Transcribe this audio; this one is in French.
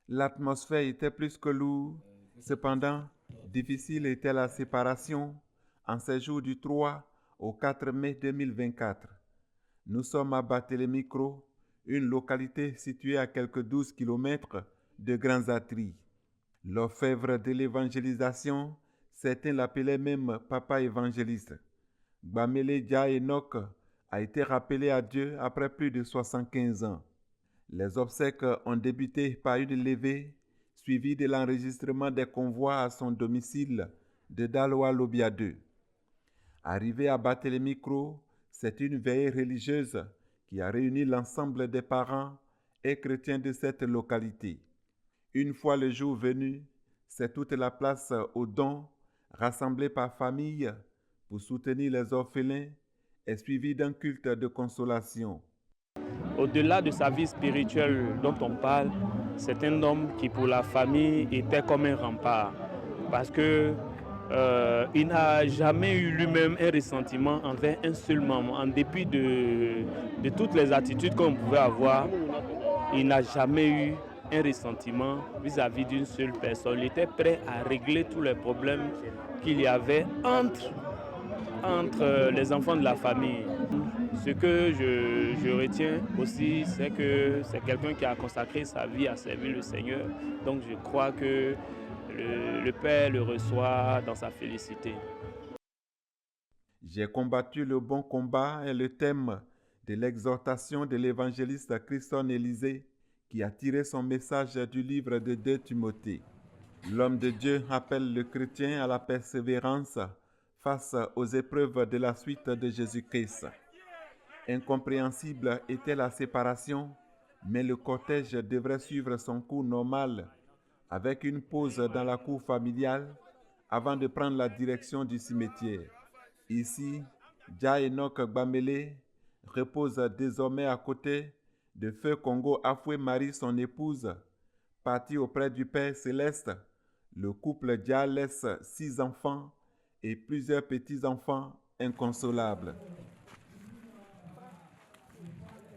L'atmosphère était plus que lourde. Cependant, difficile était la séparation en ces jours du 3 au 4 mai 2024. Nous sommes à Barthélemy-Cros, une localité située à quelques 12 kilomètres de Grands Atries. L'orfèvre de l'évangélisation, certains l'appelaient même Papa évangéliste. Gbamele Dia Enoch a été rappelé à Dieu après plus de 75 ans. Les obsèques ont débuté par une levée, suivie de l'enregistrement des convois à son domicile de Daloa Lobia 2. Arrivé à Barthélemy-Cros, c'est une veillée religieuse qui a réuni l'ensemble des parents et chrétiens de cette localité. Une fois le jour venu, c'est toute la place aux dons, rassemblée par famille pour soutenir les orphelins et suivie d'un culte de consolation. Au-delà de sa vie spirituelle dont on parle, c'est un homme qui pour la famille était comme un rempart. Parce que il n'a jamais eu lui-même un ressentiment envers un seul membre. En dépit de toutes les attitudes qu'on pouvait avoir, il n'a jamais eu un ressentiment vis-à-vis d'une seule personne. Il était prêt à régler tous les problèmes qu'il y avait entre les enfants de la famille. Ce que je retiens aussi, c'est que c'est quelqu'un qui a consacré sa vie à servir le Seigneur. Donc je crois que le Père le reçoit dans sa félicité. J'ai combattu le bon combat est le thème de l'exhortation de l'évangéliste Christon Élysée qui a tiré son message du livre de 2 Timothée. L'homme de Dieu appelle le chrétien à la persévérance face aux épreuves de la suite de Jésus-Christ. Incompréhensible était la séparation, mais le cortège devrait suivre son cours normal, avec une pause dans la cour familiale avant de prendre la direction du cimetière. Ici, Dia Enoch Gbamele repose désormais à côté de Feu Congo Afoué Marie, son épouse, partie auprès du Père Céleste. Le couple Dia laisse 6 enfants et plusieurs petits-enfants inconsolables.